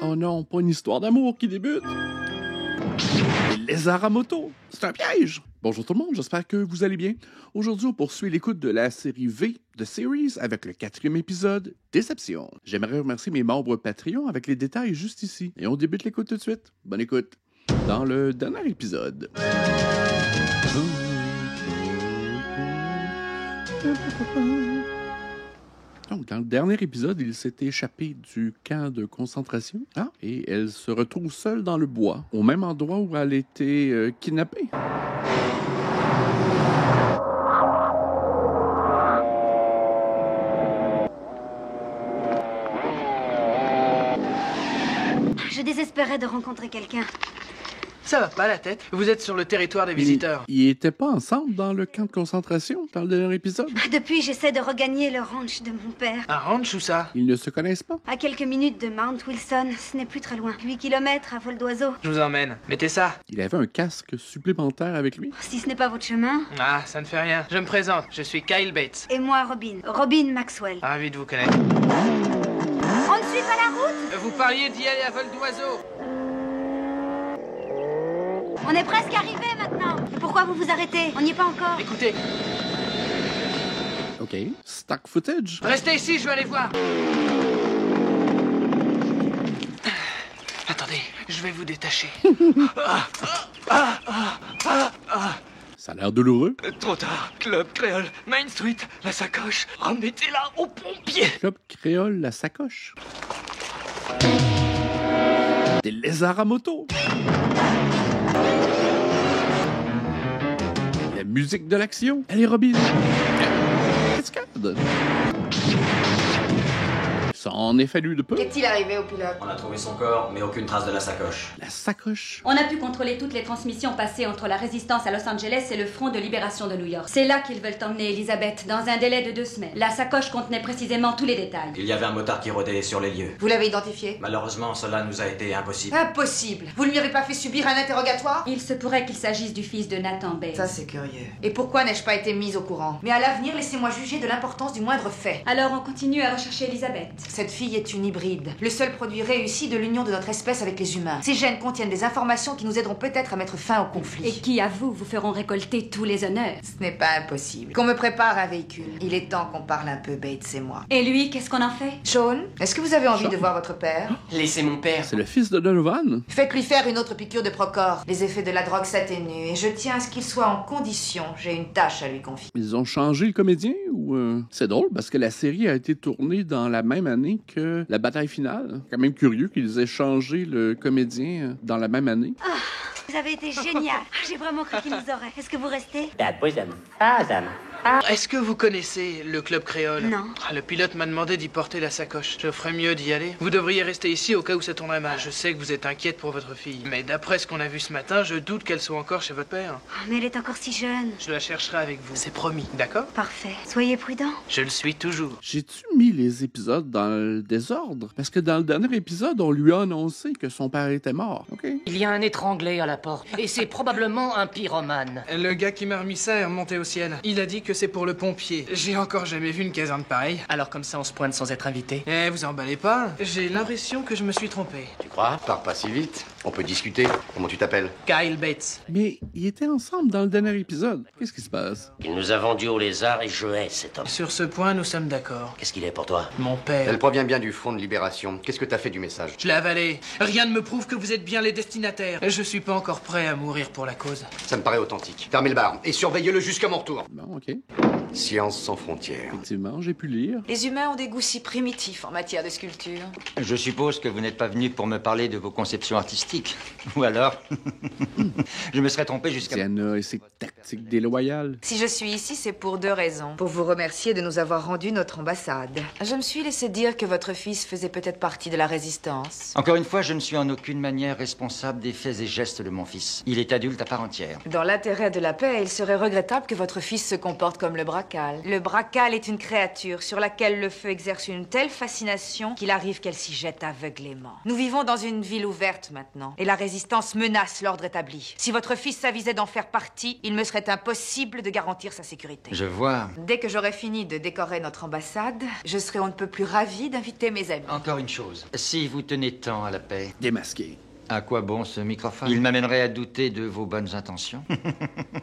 Oh non, pas une histoire d'amour qui débute. Les lézards à moto, c'est un piège. Bonjour tout le monde, j'espère que vous allez bien. Aujourd'hui, on poursuit l'écoute de la série V de Series avec le 4e épisode, Déception. J'aimerais remercier mes membres Patreon avec les détails juste ici. Et on débute l'écoute tout de suite. Bonne écoute. Dans le dernier épisode... Donc, dans le dernier épisode, il s'est échappé du camp de concentration. Et elle se retrouve seule dans le bois, au même endroit où elle a été kidnappée. Je désespérais de rencontrer quelqu'un. Ça va pas la tête? Vous êtes sur le territoire des visiteurs. Ils étaient pas ensemble dans le camp de concentration, dans le dernier épisode? Depuis, j'essaie de regagner le ranch de mon père. Un ranch ou ça? Ils ne se connaissent pas? À quelques minutes de Mount Wilson, ce n'est plus très loin. 8 kilomètres à vol d'oiseau. Je vous emmène. Mettez ça. Il avait un casque supplémentaire avec lui? Si ce n'est pas votre chemin. Ah, ça ne fait rien. Je me présente. Je suis Kyle Bates. Et moi, Robin. Robin Maxwell. Ravi de vous connaître. On ne suit pas la route? Vous parliez d'y aller à vol d'oiseau. On est presque arrivé maintenant. Et pourquoi vous vous arrêtez? On n'y est pas encore. Écoutez, OK. Stock footage? restez ici, je vais aller voir. Attendez, je vais vous détacher. Ça a l'air douloureux. Trop tard. Club Créole, Main Street, la sacoche. Remettez-la aux pompiers. Club Créole, la sacoche. Des lézards à moto. La musique de l'action. Allez, Robin. Cascade. Ça en est fallu de peu. Qu'est-il arrivé au pilote? On a trouvé son corps, mais aucune trace de la sacoche. La sacoche. On a pu contrôler toutes les transmissions passées entre la résistance à Los Angeles et le Front de libération de New York. C'est là qu'ils veulent emmener Elizabeth, dans un délai de 2 semaines. La sacoche contenait précisément tous les détails. Il y avait un motard qui rôdait sur les lieux. Vous l'avez identifié? Malheureusement, cela nous a été impossible. Impossible! Vous ne lui avez pas fait subir un interrogatoire? Il se pourrait qu'il s'agisse du fils de Nathan Bates. Ça, c'est curieux. Et pourquoi n'ai-je pas été mise au courant? Mais à l'avenir, laissez-moi juger de l'importance du moindre fait. Alors on continue à rechercher Elizabeth. Cette fille est une hybride. Le seul produit réussi de l'union de notre espèce avec les humains. Ces gènes contiennent des informations qui nous aideront peut-être à mettre fin au conflit. Et qui, à vous feront récolter tous les honneurs. Ce n'est pas impossible. Qu'on me prépare un véhicule. Il est temps qu'on parle un peu, Bates et moi. Et lui, qu'est-ce qu'on en fait? Sean, est-ce que vous avez envie de voir votre père? Laissez mon père. C'est le fils de Donovan. Faites-lui faire une autre piqûre de Procor. Les effets de la drogue s'atténuent et je tiens à ce qu'il soit en condition. J'ai une tâche à lui confier. Ils ont changé le comédien ou... C'est drôle parce que la série a été tournée dans la même année que la bataille finale. Quand même curieux qu'ils aient changé le comédien dans la même année. Vous avez été génial. J'ai vraiment cru qu'il nous aurait. Est-ce que vous restez? Est-ce que vous connaissez le Club Créole? Non. Le pilote m'a demandé d'y porter la sacoche. Je ferais mieux d'y aller. Vous devriez rester ici au cas où ça tournerait mal. Je sais que vous êtes inquiète pour votre fille. Mais d'après ce qu'on a vu ce matin, je doute qu'elle soit encore chez votre père. Oh, mais elle est encore si jeune. Je la chercherai avec vous. C'est promis, d'accord? Parfait. Soyez prudent. Je le suis toujours. J'ai-tu mis les épisodes dans le désordre? Parce que dans le dernier épisode, on lui a annoncé que son père était mort. OK. Il y a un étranglé à la porte. Et c'est probablement un pyromane. Le gars qui m'a remis ça est remonté au ciel. Il a dit que c'est pour le pompier. J'ai encore jamais vu une caserne pareille. Alors comme ça on se pointe sans être invité. Eh, vous emballez pas. J'ai l'impression que je me suis trompé. Tu crois? Pars pas si vite. On peut discuter. Comment tu t'appelles? Kyle Bates. Mais ils étaient ensemble dans le dernier épisode. Qu'est-ce qui se passe? Il nous a vendus aux lézards et je hais cet homme. Sur ce point, nous sommes d'accord. Qu'est-ce qu'il est pour toi? Mon père. Elle provient bien du Front de Libération. Qu'est-ce que t'as fait du message? Je l'ai avalé. Rien ne me prouve que vous êtes bien les destinataires. Je suis pas encore prêt à mourir pour la cause. Ça me paraît authentique. Fermez le bar et surveillez-le jusqu'à mon retour. Bon, OK. Science sans frontières. Effectivement, j'ai pu lire. Les humains ont des goûts si primitifs en matière de sculpture. Je suppose que vous n'êtes pas venu pour me parler de vos conceptions artistiques. Ou alors, je me serais trompé jusqu'à... Diana et ses tactiques déloyales. Si je suis ici, c'est pour 2 raisons. Pour vous remercier de nous avoir rendu notre ambassade. Je me suis laissé dire que votre fils faisait peut-être partie de la résistance. Encore une fois, je ne suis en aucune manière responsable des faits et gestes de mon fils. Il est adulte à part entière. Dans l'intérêt de la paix, il serait regrettable que votre fils se comporte comme le bras bracal. Le bracal est une créature sur laquelle le feu exerce une telle fascination qu'il arrive qu'elle s'y jette aveuglément. Nous vivons dans une ville ouverte maintenant, et la résistance menace l'ordre établi. Si votre fils s'avisait d'en faire partie, il me serait impossible de garantir sa sécurité. Je vois. Dès que j'aurai fini de décorer notre ambassade, je serai on ne peut plus ravie d'inviter mes amis. Encore une chose. Si vous tenez tant à la paix, Démasqué. à quoi bon ce microphone? Il m'amènerait à douter de vos bonnes intentions.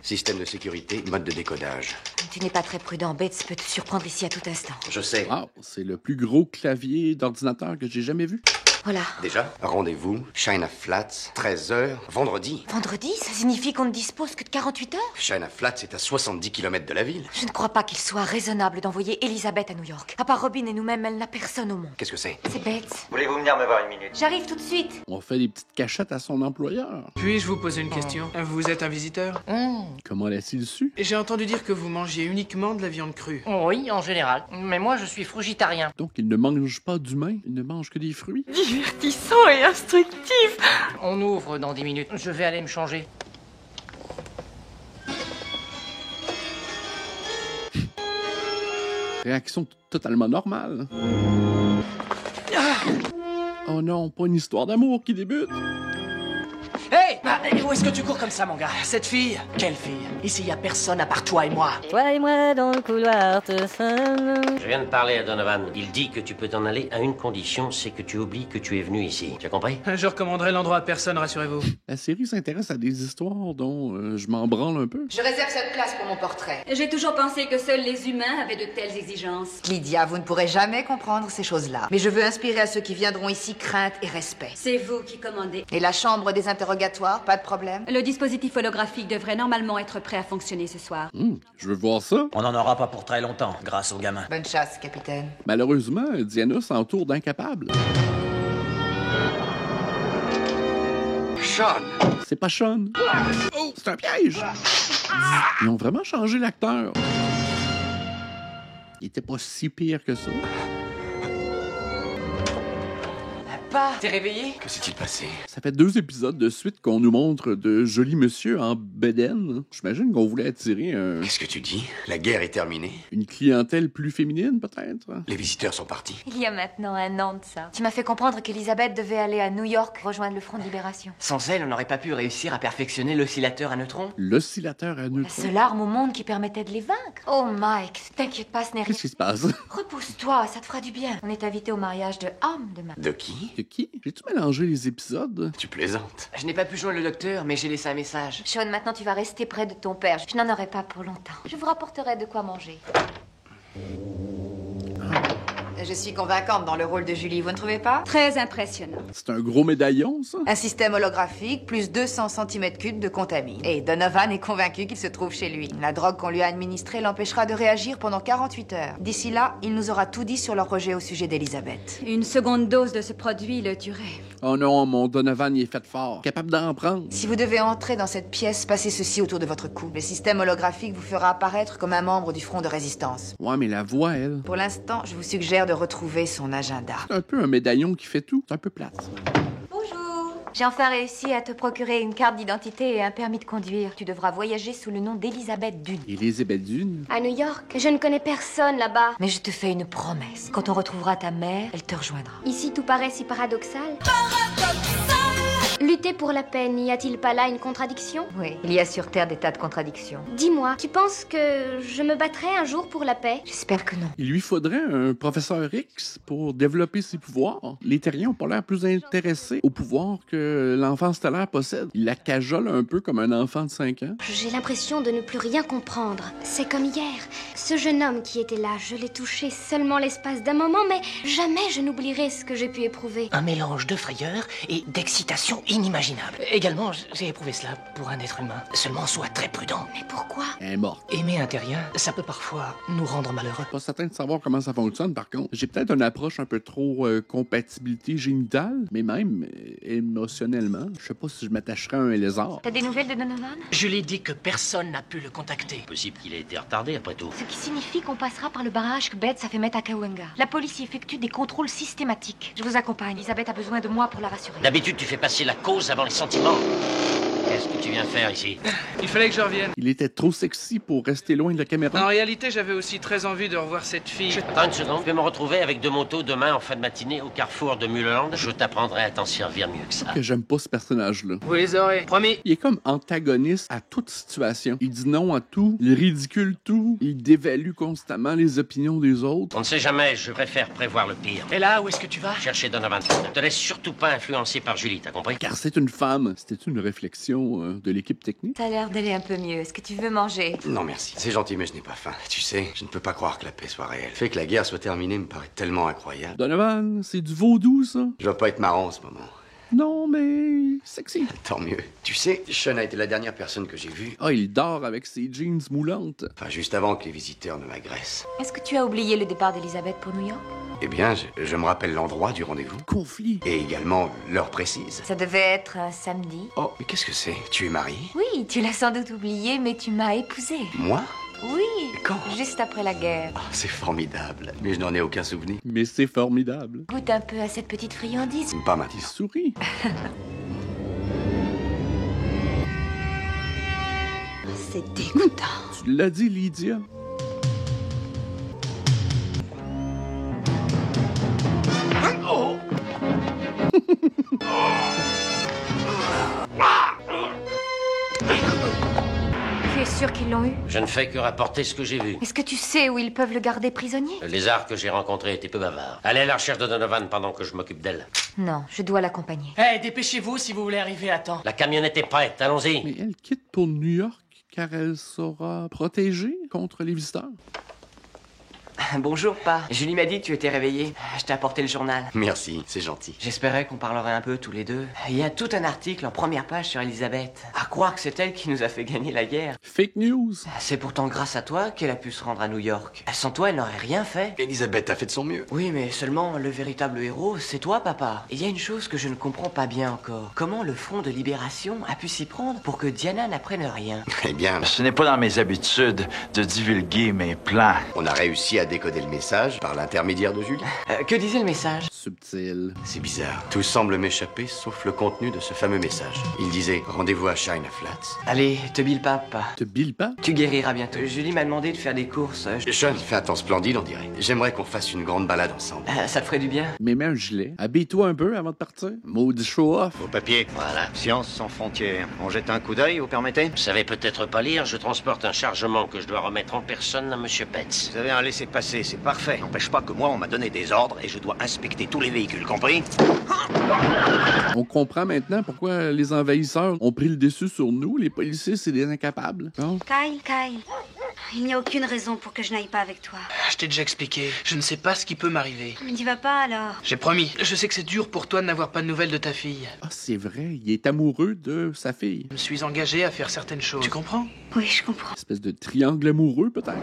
Système de sécurité, mode de décodage. Tu n'es pas très prudent, Bates peut te surprendre ici à tout instant. Je sais. Wow, c'est le plus gros clavier d'ordinateur que j'ai jamais vu. Voilà. Déjà, rendez-vous, China Flats, 13h, vendredi. Vendredi, ça signifie qu'on ne dispose que de 48 heures? China Flats est à 70 km de la ville. Je ne crois pas qu'il soit raisonnable d'envoyer Elizabeth à New York. À part Robin et nous-mêmes, elle n'a personne au monde. Qu'est-ce que c'est? C'est Bates. Voulez-vous venir me voir une minute? J'arrive tout de suite. On fait des petites cachettes à son employeur. Puis-je vous poser une question? Vous êtes un visiteur? Comment l'a-t-il su? J'ai entendu dire que vous mangiez uniquement de la viande crue. Oui, en général. Mais moi, je suis frugitarien. Donc, il ne mange pas d'humain, il ne mange que des fruits. Divertissant et instructif. On ouvre dans 10 minutes. Je vais aller me changer. Réaction totalement normale. Oh non, pas une histoire d'amour qui débute. Hey! Où est-ce que tu cours comme ça, mon gars? Cette fille? Quelle fille? Ici, y a personne à part toi et moi. Toi et moi dans le couloir, te seul. Je viens de parler à Donovan. Il dit que tu peux t'en aller à une condition, c'est que tu oublies que tu es venu ici. Tu as compris? Je recommanderais l'endroit à personne, rassurez-vous. La série s'intéresse à des histoires dont je m'en branle un peu. Je réserve cette place pour mon portrait. J'ai toujours pensé que seuls les humains avaient de telles exigences. Lydia, vous ne pourrez jamais comprendre ces choses-là. Mais je veux inspirer à ceux qui viendront ici crainte et respect. C'est vous qui commandez. Et la chambre des interrogatoires, pas de problème? Le dispositif holographique devrait normalement être prêt à fonctionner ce soir. Je veux voir ça. On n'en aura pas pour très longtemps, grâce aux gamins. Bonne chasse, capitaine. Malheureusement, Diana s'entoure d'incapables. Sean! C'est pas Sean. Oh, c'est un piège. Ils ont vraiment changé l'acteur. Il était pas si pire que ça. Pas. T'es réveillé? Que s'est-il passé? Ça fait 2 épisodes de suite qu'on nous montre de jolis monsieur en bedaine. J'imagine qu'on voulait attirer Qu'est-ce que tu dis? La guerre est terminée? une clientèle plus féminine, peut-être? Les visiteurs sont partis. Il y a maintenant 1 an de ça. Tu m'as fait comprendre qu'Elizabeth devait aller à New York rejoindre le Front de Libération. Sans elle, on n'aurait pas pu réussir à perfectionner l'oscillateur à neutrons. L'oscillateur à La neutrons. seule arme au monde qui permettait de les vaincre. Oh Mike, t'inquiète pas, ce n'est rien. Qu'est-ce qui se passe? Repousse-toi, ça te fera du bien. On est invité au mariage de Ham demain. De qui? De qui? J'ai-tu mélangé les épisodes? Tu plaisantes. Je n'ai pas pu joindre le docteur, mais j'ai laissé un message. Sean, maintenant tu vas rester près de ton père. Je n'en aurai pas pour longtemps. Je vous rapporterai de quoi manger. Je suis convaincante dans le rôle de Julie, vous ne trouvez pas? Très impressionnant. C'est un gros médaillon, ça? Un système holographique, plus 200 cm3 de contamine. Et Donovan est convaincu qu'il se trouve chez lui. La drogue qu'on lui a administrée l'empêchera de réagir pendant 48 heures. D'ici là, il nous aura tout dit sur leur projet au sujet d'Elizabeth. Une seconde dose de ce produit le tuerait. Oh non, mon Donovan, il est fait fort. Capable d'en prendre. Si vous devez entrer dans cette pièce, passez ceci autour de votre cou. Le système holographique vous fera apparaître comme un membre du front de résistance. Ouais, mais la voix, elle... Pour l'instant, je vous suggère de retrouver son agenda. C'est un peu un médaillon qui fait tout. C'est un peu plate. Bonjour. J'ai enfin réussi à te procurer une carte d'identité et un permis de conduire. Tu devras voyager sous le nom d'Elizabeth Dune. Elizabeth Dune? À New York, je ne connais personne là-bas. Mais je te fais une promesse. Quand on retrouvera ta mère, elle te rejoindra. Ici, tout paraît si paradoxal. Lutter pour la paix, n'y a-t-il pas là une contradiction? Oui, il y a sur Terre des tas de contradictions. Dis-moi, tu penses que je me battrai un jour pour la paix? J'espère que non. Il lui faudrait un professeur X pour développer ses pouvoirs. Les terriens n'ont pas l'air plus intéressés aux pouvoirs que l'enfant stellaire possède. Il la cajole un peu comme un enfant de 5 ans. J'ai l'impression de ne plus rien comprendre. C'est comme hier. Ce jeune homme qui était là, je l'ai touché seulement l'espace d'un moment, mais jamais je n'oublierai ce que j'ai pu éprouver. Un mélange de frayeur et d'excitation inimaginable. Également, j'ai éprouvé cela pour un être humain. Seulement, sois très prudent. Mais pourquoi? Elle est morte. Aimer un terrien, ça peut parfois nous rendre malheureux. Pas certain de savoir comment ça fonctionne, par contre. J'ai peut-être une approche un peu trop compatibilité génitale, mais même émotionnellement. Je sais pas si je m'attacherais à un lézard. T'as des nouvelles de Donovan? Julie dit que personne n'a pu le contacter. Possible qu'il ait été retardé après tout. Ce qui signifie qu'on passera par le barrage que Beth a fait mettre à Cahuenga. La police y effectue des contrôles systématiques. Je vous accompagne. Elisabeth a besoin de moi pour la rassurer. D'habitude, tu fais passer la cause avant les sentiments. Qu'est-ce que tu viens faire ici? Il fallait que je revienne. Il était trop sexy pour rester loin de la caméra. En réalité, j'avais aussi très envie de revoir cette fille. Attends une seconde. Je vais me retrouver avec 2 motos demain en fin de matinée au carrefour de Mulholland. Je t'apprendrai à t'en servir mieux que ça. Que j'aime pas ce personnage-là. Vous les aurez, promis. Il est comme antagoniste à toute situation. Il dit non à tout, il ridicule tout, il dévalue constamment les opinions des autres. On ne sait jamais, je préfère prévoir le pire. Et là, où est-ce que tu vas? Chercher Donovan. Ne te laisse surtout pas influencer par Julie, t'as compris? Car c'est une femme. C'était une réflexion de l'équipe technique. Ça a l'air d'aller un peu mieux. Est-ce que tu veux manger? Non, merci. C'est gentil, mais je n'ai pas faim. Tu sais, je ne peux pas croire que la paix soit réelle. Le fait que la guerre soit terminée me paraît tellement incroyable. Donovan, c'est du vaudou, ça? Je dois pas être marrant en ce moment. Non, mais sexy. Tant mieux. Tu sais, Sean a été la dernière personne que j'ai vue. Ah, il dort avec ses jeans moulantes. Enfin, juste avant que les visiteurs ne m'agressent. Est-ce que tu as oublié le départ d'Elisabeth pour New York? Eh bien, je me rappelle l'endroit du rendez-vous. Conflit. Et également l'heure précise. Ça devait être un samedi. Oh, mais qu'est-ce que c'est? Tu es mariée? Oui, tu l'as sans doute oublié, mais tu m'as épousée. Moi? Oui. Quand? Juste après la guerre. Oh, c'est formidable. Mais je n'en ai aucun souvenir. Mais c'est formidable. Goûte un peu à cette petite friandise. Pas mal. Il sourit. C'est dégoûtant. Tu l'as dit, Lydia. Oh! Tu es sûr qu'ils l'ont eu? Je ne fais que rapporter ce que j'ai vu. Est-ce que tu sais où ils peuvent le garder prisonnier? Le lézard que j'ai rencontré était peu bavard. Allez à la recherche de Donovan pendant que je m'occupe d'elle. Non, je dois l'accompagner. Eh, dépêchez-vous si vous voulez arriver à temps. La camionnette est prête, allons-y. Mais elle quitte pour New York car elle sera protégée contre les visiteurs. Bonjour, Pa. Julie m'a dit que tu étais réveillé. Je t'ai apporté le journal. Merci, c'est gentil. J'espérais qu'on parlerait un peu tous les deux. Il y a tout un article en première page sur Elisabeth. À croire que c'est elle qui nous a fait gagner la guerre. Fake news. C'est pourtant grâce à toi qu'elle a pu se rendre à New York. Sans toi, elle n'aurait rien fait. Elisabeth a fait de son mieux. Oui, mais seulement le véritable héros, c'est toi, papa. Il y a une chose que je ne comprends pas bien encore. Comment le Front de Libération a pu s'y prendre pour que Diana n'apprenne rien? Eh bien, Ce n'est pas dans mes habitudes de divulguer mes plans. on a réussi à décoder le message par l'intermédiaire de Julie. Que disait le message? Subtil. C'est bizarre. Tout semble m'échapper sauf le contenu de ce fameux message. Il disait rendez-vous à China Flats. Allez, te bille pas, Pa. Te bille pas? Tu guériras bientôt. Julie m'a demandé de faire des courses. Sean fait un temps splendide, on dirait. J'aimerais qu'on fasse une grande balade ensemble. Ça te ferait du bien? Mais mets un gilet. Habille-toi un peu avant de partir. Maudit show-off. Au papier. Voilà. Science sans frontières. On jette un coup d'œil, vous permettez? Vous savez peut-être pas lire, je transporte un chargement que je dois remettre en personne à Monsieur Petz. Vous avez un laissez-passer, c'est parfait. N'empêche pas que moi, on m'a donné des ordres et je dois inspecter tous les véhicules, compris? On comprend maintenant pourquoi les envahisseurs ont pris le dessus sur nous. Les policiers, c'est des incapables. Hein? Kyle, il n'y a aucune raison pour que je n'aille pas avec toi. Je t'ai déjà expliqué. Je ne sais pas ce qui peut m'arriver. Mais n'y va pas alors. J'ai promis. Je sais que c'est dur pour toi de n'avoir pas de nouvelles de ta fille. Ah, c'est vrai, il est amoureux de sa fille. Je me suis engagé à faire certaines choses. Tu comprends? Oui, je comprends. Espèce de triangle amoureux, peut-être.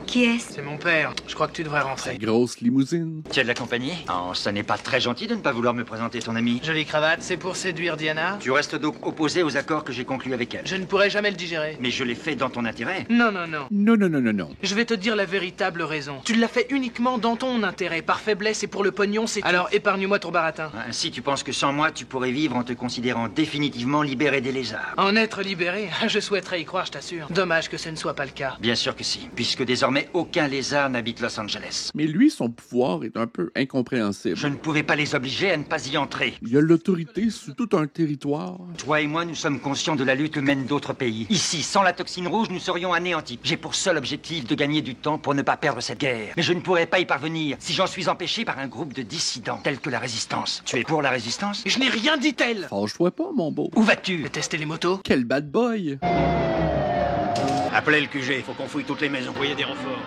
Qui est-ce? C'est mon père. Je crois que tu devrais rentrer. Grosse limousine. Tu as de la compagnie? Oh, ça n'est pas très gentil de ne pas vouloir me présenter ton ami. Jolie cravate, c'est pour séduire Diana? Tu restes donc opposé aux accords que j'ai conclus avec elle. Je ne pourrai jamais le digérer. Mais je l'ai fait dans ton intérêt. Non, non, non. Non, non, non, non, non. Je vais te dire la véritable raison. Tu l'as fait uniquement dans ton intérêt, par faiblesse et pour le pognon, c'est... Alors épargne-moi ton baratin. Ainsi, tu penses que sans moi, tu pourrais vivre en te considérant définitivement libéré des lézards. En être libéré? Je souhaiterais y croire, je t'assure. Dommage que ce ne soit pas le cas. Bien sûr que si, puisque désormais aucun lézard n'habite Los Angeles. Mais lui, son pouvoir est un peu incompréhensible. Je ne pouvais pas les obliger à ne pas y entrer. Il y a l'autorité sur tout un territoire. Toi et moi, nous sommes conscients de la lutte que mènent d'autres pays. Ici, sans la toxine rouge, nous serions anéantis. J'ai pour seul objectif de gagner du temps pour ne pas perdre cette guerre. Mais je ne pourrais pas y parvenir si j'en suis empêché par un groupe de dissidents, tels que la Résistance. Tu es pour la Résistance? Je n'ai rien dit tel. Fâche-toi pas, mon beau. Où vas-tu? Tester les motos? Quel bad boy. Appelez le QG, faut qu'on fouille toutes les maisons. Voyez des renforts.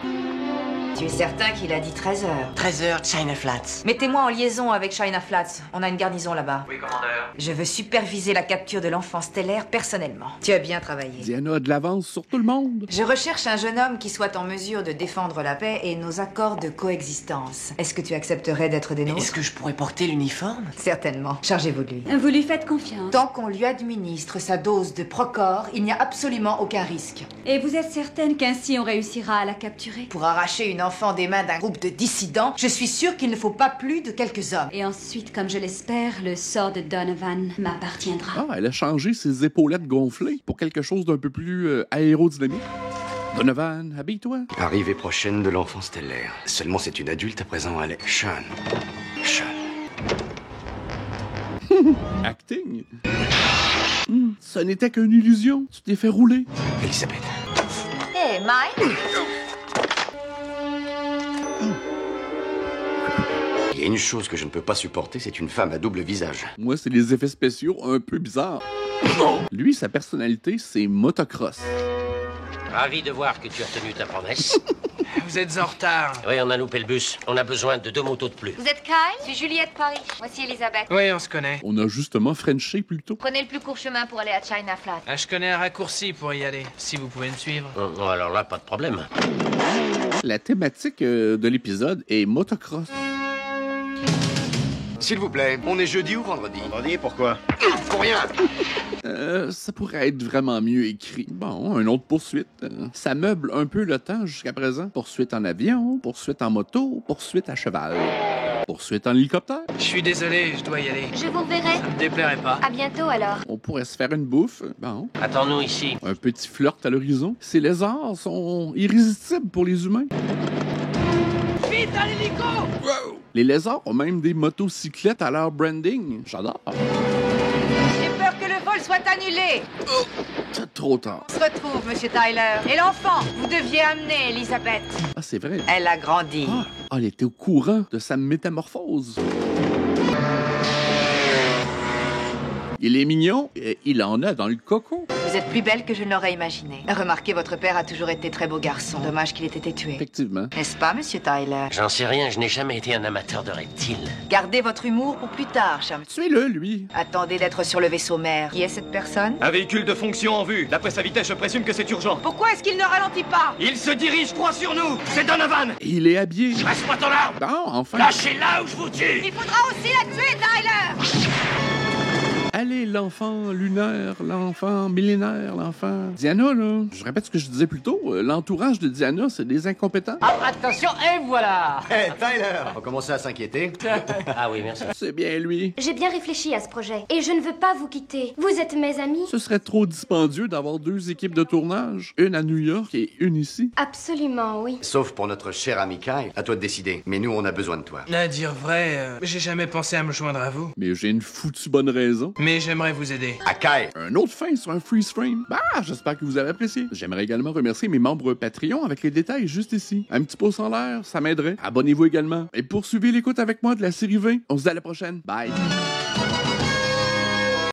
Tu es certain qu'il a dit 13h? 13h, China Flats. Mettez-moi en liaison avec China Flats. On a une garnison là-bas. Oui, commandeur. Je veux superviser la capture de l'enfant stellaire personnellement. Tu as bien travaillé. Diana a de l'avance sur tout le monde. Je recherche un jeune homme qui soit en mesure de défendre la paix et nos accords de coexistence. Est-ce que tu accepterais d'être des nôtres? Est-ce que je pourrais porter l'uniforme? Certainement. Chargez-vous de lui. Vous lui faites confiance. Tant qu'on lui administre sa dose de Procor, il n'y a absolument aucun risque. Et vous êtes certaine qu'ainsi on réussira à la capturer? Pour arracher une enfant des mains d'un groupe de dissidents, je suis sûre qu'il ne faut pas plus de quelques hommes. Et ensuite, comme je l'espère, le sort de Donovan m'appartiendra. Ah, elle a changé ses épaulettes gonflées pour quelque chose d'un peu plus aérodynamique. Donovan, habille-toi. Arrivée prochaine de l'enfant stellaire. Seulement c'est une adulte à présent, elle est... Sean. Acting. Ce n'était qu'une illusion. Tu t'es fait rouler. Elisabeth. Hé, Mike. Il y a une chose que je ne peux pas supporter, c'est une femme à double visage. Moi, c'est les effets spéciaux un peu bizarres. Lui, sa personnalité, c'est motocross. Ravi de voir que tu as tenu ta promesse. Vous êtes en retard. Oui, on a loupé le bus. On a besoin de 2 motos de plus. Vous êtes Kyle? Je suis Juliette Paris. Voici Elisabeth. Oui, on se connaît. On a justement Frenché plus tôt. Prenez le plus court chemin pour aller à China Flat. Ah, je connais un raccourci pour y aller, si vous pouvez me suivre. Alors là, pas de problème. La thématique de l'épisode est motocross. S'il vous plaît, on est jeudi ou vendredi? Vendredi, pourquoi? Pour rien! Ça pourrait être vraiment mieux écrit. Bon, une autre poursuite. Ça meuble un peu le temps jusqu'à présent. Poursuite en avion, poursuite en moto, poursuite à cheval. Poursuite en hélicoptère. Je suis désolé, je dois y aller. Je vous reverrai. Ça me déplairait pas. À bientôt alors. On pourrait se faire une bouffe. Bon. Attends-nous ici. Un petit flirt à l'horizon. Ces lézards sont irrésistibles pour les humains. Vite à l'hélico! Wow! Les lézards ont même des motocyclettes à leur branding. J'adore. J'ai peur que le vol soit annulé. C'est trop tard. On se retrouve, Monsieur Tyler. Et l'enfant, vous deviez amener Elisabeth. Ah, c'est vrai. Elle a grandi. Ah, elle était au courant de sa métamorphose. Il est mignon et il en a dans le coco. Vous êtes plus belle que je ne l'aurais imaginé. Remarquez, votre père a toujours été très beau garçon. Dommage qu'il ait été tué. Effectivement. N'est-ce pas, Monsieur Tyler? J'en sais rien, je n'ai jamais été un amateur de reptiles. Gardez votre humour pour plus tard, cher monsieur. Tuez-le, lui. Attendez d'être sur le vaisseau mère. Qui est cette personne? Un véhicule de fonction en vue. D'après sa vitesse, je présume que c'est urgent. Pourquoi est-ce qu'il ne ralentit pas? Il se dirige droit sur nous. C'est Donovan. Et il est habillé. Reste-moi ton arme. Bon, enfin. Lâchez là où je vous tue. Il faudra aussi la tuer, Tyler! Allez, l'enfant lunaire, l'enfant millénaire, l'enfant... Diana, là, je répète ce que je disais plus tôt, l'entourage de Diana, c'est des incompétents. Ah, attention, et voilà. Hé, Tyler! On commence à s'inquiéter. Ah oui, merci. C'est bien lui. J'ai bien réfléchi à ce projet et je ne veux pas vous quitter. Vous êtes mes amis? Ce serait trop dispendieux d'avoir 2 équipes de tournage, une à New York et une ici. Absolument, oui. Sauf pour notre cher ami Kyle. À toi de décider. Mais nous, on a besoin de toi. À dire vrai, j'ai jamais pensé à me joindre à vous. Mais j'ai une foutue bonne raison. Mais j'aimerais vous aider. À Kyle! Un autre fin sur un freeze frame. Bah, j'espère que vous avez apprécié. J'aimerais également remercier mes membres Patreon avec les détails juste ici. Un petit pouce en l'air, ça m'aiderait. Abonnez-vous également. Et poursuivez l'écoute avec moi de la série V. On se dit à la prochaine. Bye!